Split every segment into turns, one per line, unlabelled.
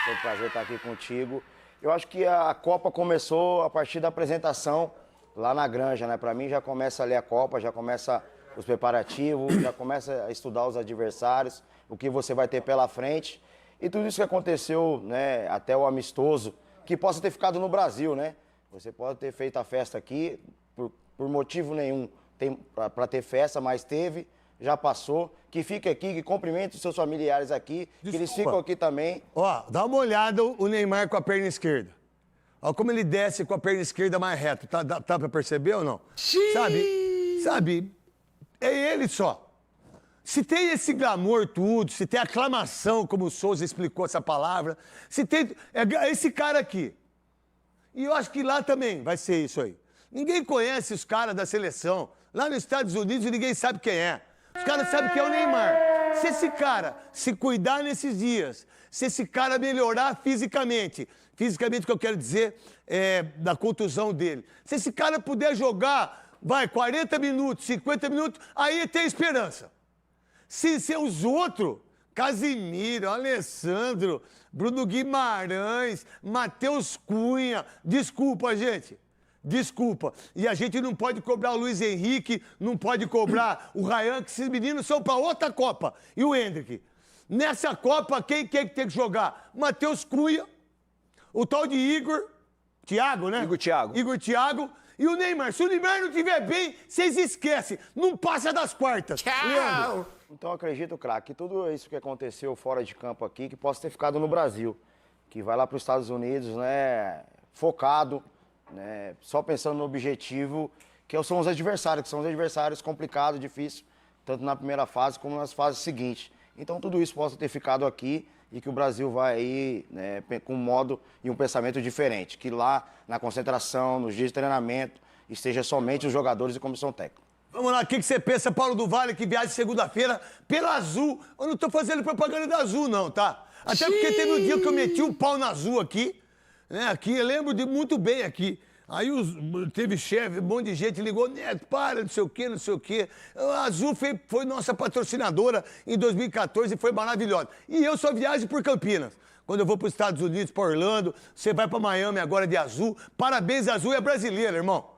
Foi um prazer estar aqui contigo. Eu acho que a Copa começou a partir da apresentação lá na Granja, né? Para mim já começa ali a Copa, já começa os preparativos, já começa a estudar os adversários, o que você vai ter pela frente. E tudo isso que aconteceu, né, até o amistoso, que possa ter ficado no Brasil, né? Você pode ter feito a festa aqui, por motivo nenhum para ter festa, mas teve, já passou. Que fique aqui, que cumprimente os seus familiares aqui, que eles ficam aqui também.
Ó, dá uma olhada o Neymar com a perna esquerda. Ó como ele desce com a perna esquerda mais reta. Tá pra perceber ou não? Sabe, é ele só. Se tem esse glamour tudo, se tem aclamação, como o Souza explicou essa palavra, se tem... É esse cara aqui. E eu acho que lá também vai ser isso aí. Ninguém conhece os caras da seleção. Lá nos Estados Unidos ninguém sabe quem é. Os caras sabem quem é o Neymar. Se esse cara se cuidar nesses dias, se esse cara melhorar fisicamente o que eu quero dizer é da contusão dele, se esse cara puder jogar, 40 minutos, 50 minutos, aí tem esperança. Se os outros, Casimiro, Alessandro, Bruno Guimarães, Matheus Cunha, desculpa, gente. Desculpa. E a gente não pode cobrar o Luiz Henrique, não pode cobrar o Ryan, que esses meninos são para outra Copa. E o Hendrick. Nessa Copa, quem tem que jogar? Matheus Cunha, o tal de Thiago, né? Igor Thiago. E o Neymar. Se o Neymar não estiver bem, vocês esquecem. Não passa das quartas.
Tchau!
Leandro.
Então eu acredito, craque, que tudo isso que aconteceu fora de campo aqui, que possa ter ficado no Brasil. Que vai lá para os Estados Unidos, né? Focado. Né, só pensando no objetivo, que são os adversários, complicados, difíceis, tanto na primeira fase como nas fases seguintes. Então tudo isso possa ter ficado aqui e que o Brasil vai aí, né, com um modo e um pensamento diferente, que lá na concentração, nos dias de treinamento, esteja somente os jogadores e comissão técnica.
Vamos lá, o que você pensa, Paulo do Vale, que viaja segunda-feira pela Azul? Eu não tô fazendo propaganda da Azul não, tá? Até porque teve um dia que eu meti um pau na Azul aqui, né, aqui, eu lembro muito bem aqui. Aí teve chefe, um monte de gente ligou, Neto, para, não sei o quê, não sei o quê. A Azul foi nossa patrocinadora em 2014 e foi maravilhosa. E eu só viajo por Campinas. Quando eu vou para os Estados Unidos, para Orlando, você vai para Miami agora de Azul. Parabéns, Azul é brasileira, irmão.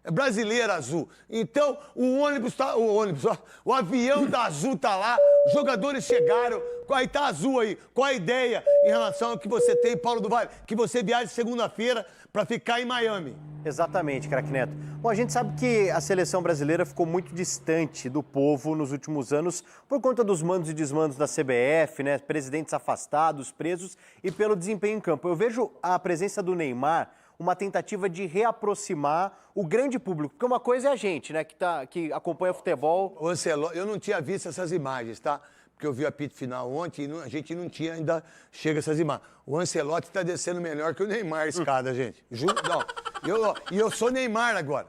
É brasileira, Azul. Então, o avião da Azul tá lá, os jogadores chegaram, aí tá Azul aí. Qual a ideia em relação ao que você tem, Paulo do Vale? Que você viaje segunda-feira para ficar em Miami.
Exatamente, craque Neto. Bom, a gente sabe que a seleção brasileira ficou muito distante do povo nos últimos anos por conta dos mandos e desmandos da CBF, né? Presidentes afastados, presos e pelo desempenho em campo. Eu vejo a presença do Neymar uma tentativa de reaproximar o grande público, porque uma coisa é a gente, né, que acompanha futebol.
Ô, Ancelotti, eu não tinha visto essas imagens, tá? Porque eu vi o apito final ontem e a gente não tinha ainda chega essas imagens. O Ancelotti tá descendo melhor que o Neymar a escada, gente. Juro, não. Eu sou Neymar agora.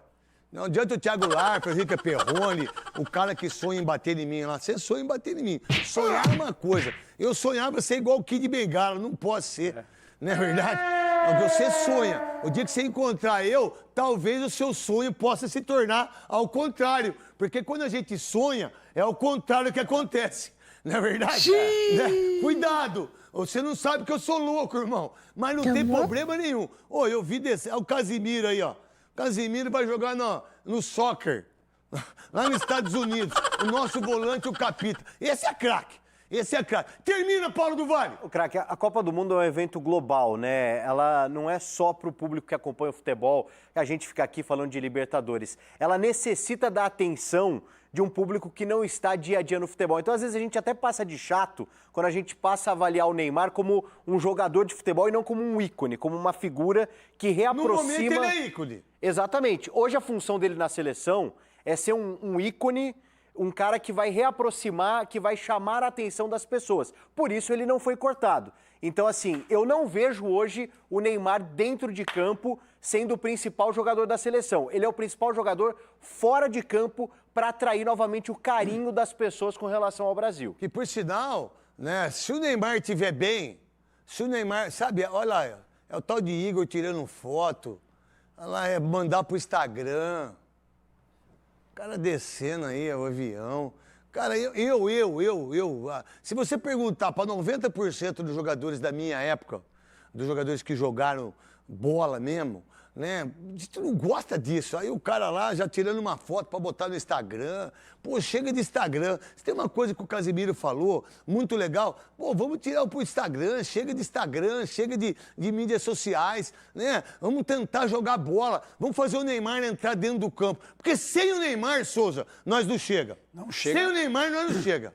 Não adianta o Thiago Larpa, o Henrique Perrone, o cara que sonha em bater em mim lá. Você sonha em bater em mim. Sonhar é uma coisa. Eu sonhava ser igual o Kid Bengala, não posso ser. Não é verdade? Você sonha. O dia que você encontrar eu, talvez o seu sonho possa se tornar ao contrário. Porque quando a gente sonha, é o contrário que acontece. Não é verdade? Né? Cuidado! Você não sabe que eu sou louco, irmão. Mas não tem problema nenhum. Ô, eu vi desse... o Casimiro aí, ó. O Casimiro vai jogar no soccer. Lá nos Estados Unidos. O nosso volante, o Capita. Esse é craque. Esse é craque. Termina, Paulo do Vale.
O craque, a Copa do Mundo é um evento global, né? Ela não é só para o público que acompanha o futebol, que a gente fica aqui falando de Libertadores. Ela necessita da atenção de um público que não está dia a dia no futebol. Então, às vezes, a gente até passa de chato quando a gente passa a avaliar o Neymar como um jogador de futebol e não como um ícone, como uma figura que reaproxima...
No momento, ele é ícone.
Exatamente. Hoje, a função dele na seleção é ser um ícone, um cara que vai reaproximar, que vai chamar a atenção das pessoas. Por isso, ele não foi cortado. Então, assim, eu não vejo hoje o Neymar dentro de campo sendo o principal jogador da seleção. Ele é o principal jogador fora de campo para atrair novamente o carinho das pessoas com relação ao Brasil.
E por sinal, né, se o Neymar estiver bem, se o Neymar, sabe, olha lá, é o tal de Igor tirando foto, olha lá, é mandar pro Instagram, o cara descendo aí, o avião, Cara, se você perguntar para 90% dos jogadores da minha época, dos jogadores que jogaram bola mesmo, né? A gente não gosta disso. Aí o cara lá já tirando uma foto para botar no Instagram. Pô, chega de Instagram. Se tem uma coisa que o Casimiro falou, muito legal. Pô, vamos tirar pro Instagram. Chega de Instagram, chega de mídias sociais, né? Vamos tentar jogar bola. Vamos fazer o Neymar entrar dentro do campo. Porque sem o Neymar, Souza, nós não chega.
Não chega.
Sem o Neymar, nós não chega.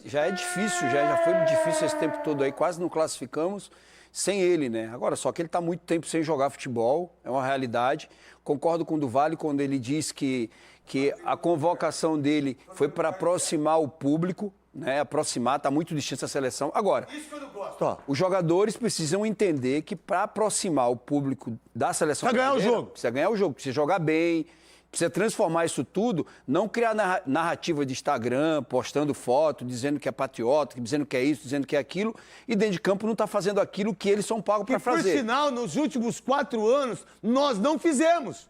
Já é difícil, já foi difícil esse tempo todo aí. Quase não classificamos. Sem ele, né? Agora, só que ele está muito tempo sem jogar futebol, é uma realidade. Concordo com o Duvalli quando ele diz que a convocação dele foi para aproximar o público, né? Aproximar, está muito distante da seleção. Agora,
Isso que eu não gosto.
os jogadores precisam entender que para aproximar o público da seleção
Precisa ganhar o
brasileira,
jogo.
Precisa ganhar o jogo, precisa jogar bem, precisa transformar isso tudo, não criar narrativa de Instagram, postando foto, dizendo que é patriota, dizendo que é isso, dizendo que é aquilo, e dentro de campo não está fazendo aquilo que eles são pagos para fazer.
Por sinal, nos últimos 4 anos, nós não fizemos.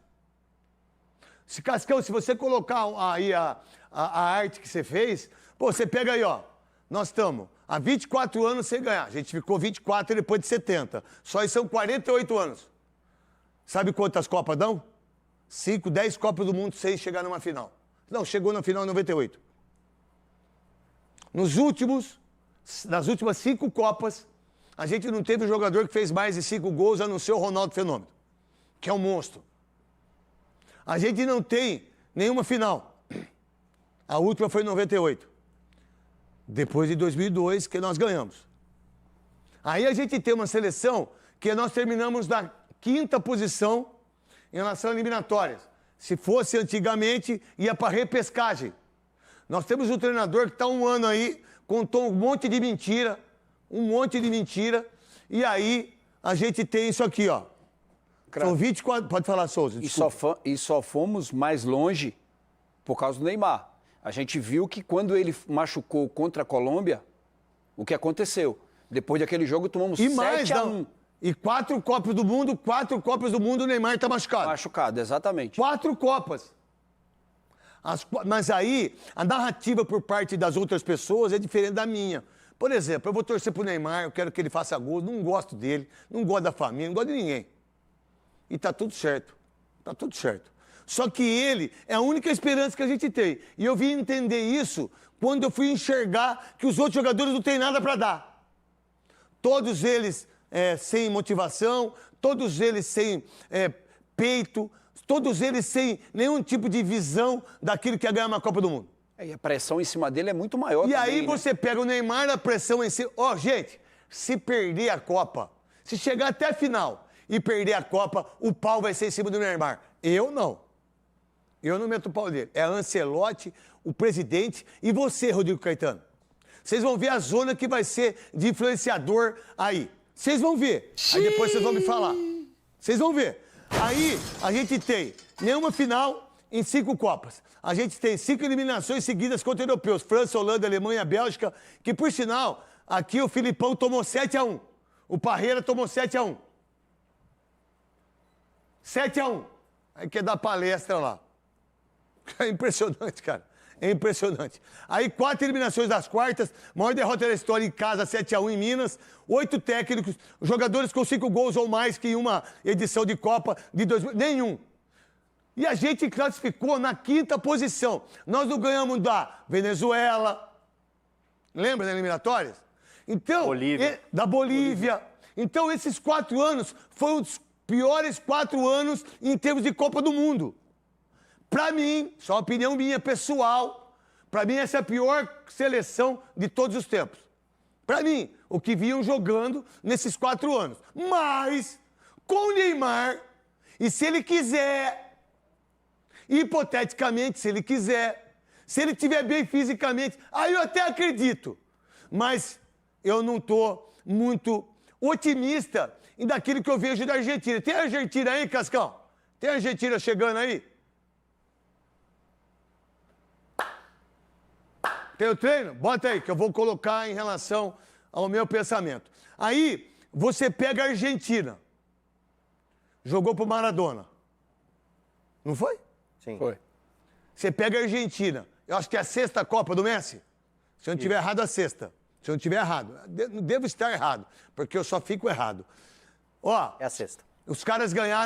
Cascão, se você colocar aí a arte que você fez, pô, você pega aí, ó. Nós estamos há 24 anos sem ganhar. A gente ficou 24 depois de 70. Só isso são 48 anos. Sabe quantas Copas dão? 5, 10 Copas do Mundo sem chegar numa final. Não, chegou na final em 98. Nas últimas 5 Copas, a gente não teve um jogador que fez mais de 5 gols, a não ser o Ronaldo Fenômeno, que é um monstro. A gente não tem nenhuma final. A última foi em 98. Depois de 2002, que nós ganhamos. Aí a gente tem uma seleção que nós terminamos na 5ª posição em relação a eliminatórias. Se fosse antigamente, ia para repescagem. Nós temos um treinador que está 1 ano aí, contou um monte de mentira, e aí a gente tem isso aqui, ó. São 24... Pode falar, Souza,
E só fomos mais longe por causa do Neymar. A gente viu que quando ele machucou contra a Colômbia, o que aconteceu? Depois daquele jogo, tomamos 7-1.
E 4 Copas do Mundo, o Neymar está machucado.
Machucado, exatamente.
4 Copas. Mas aí, a narrativa por parte das outras pessoas é diferente da minha. Por exemplo, eu vou torcer pro Neymar, eu quero que ele faça gol, não gosto dele, não gosto da família, não gosto de ninguém. E tá tudo certo. Tá tudo certo. Só que ele é a única esperança que a gente tem. E eu vim entender isso quando eu fui enxergar que os outros jogadores não têm nada para dar. Todos eles sem motivação, todos eles sem peito, todos eles sem nenhum tipo de visão daquilo que é ganhar uma Copa do Mundo.
E a pressão em cima dele é muito maior
E
também,
aí
né?
você pega o Neymar, a pressão em cima... Ó, gente, se perder a Copa, se chegar até a final e perder a Copa, o pau vai ser em cima do Neymar. Eu não. Eu não meto o pau dele. É Ancelotti, o presidente e você, Rodrigo Caetano. Vocês vão ver a zona que vai ser de influenciador aí. Vocês vão ver. Aí depois vocês vão me falar. Vocês vão ver. Aí a gente tem nenhuma final em 5 Copas. A gente tem 5 eliminações seguidas contra europeus. França, Holanda, Alemanha, Bélgica. Que, por sinal, aqui o Filipão tomou 7-1. O Parreira tomou 7-1. 7-1. Aí quer dar palestra lá. É impressionante, cara. É impressionante. Aí 4 eliminações das quartas, maior derrota da história em casa, 7-1 em Minas, 8 técnicos, jogadores com 5 gols ou mais que em uma edição de Copa de 2000, nenhum. E a gente classificou na 5ª posição. Nós não ganhamos da Venezuela, lembra das eliminatórias? Então, da Bolívia. Então esses 4 anos foram os piores 4 anos em termos de Copa do Mundo. Pra mim, só uma opinião minha, pessoal, pra mim essa é a pior seleção de todos os tempos. Pra mim, o que vinham jogando nesses 4 anos. Mas, com o Neymar, e se ele quiser, hipoteticamente, se ele quiser, se ele estiver bem fisicamente, aí eu até acredito. Mas eu não tô muito otimista em daquilo que eu vejo da Argentina. Tem a Argentina aí, Cascão? Tem a Argentina chegando aí? Tem o treino? Bota aí, que eu vou colocar em relação ao meu pensamento. Aí, você pega a Argentina. Jogou pro Maradona. Não foi?
Sim.
Foi.
Você pega a Argentina. Eu acho que é a sexta Copa do Messi. Se eu não estiver errado, a sexta. Se eu não estiver errado. Devo estar errado, porque eu só fico errado. Ó,
É a sexta.
os caras ganharam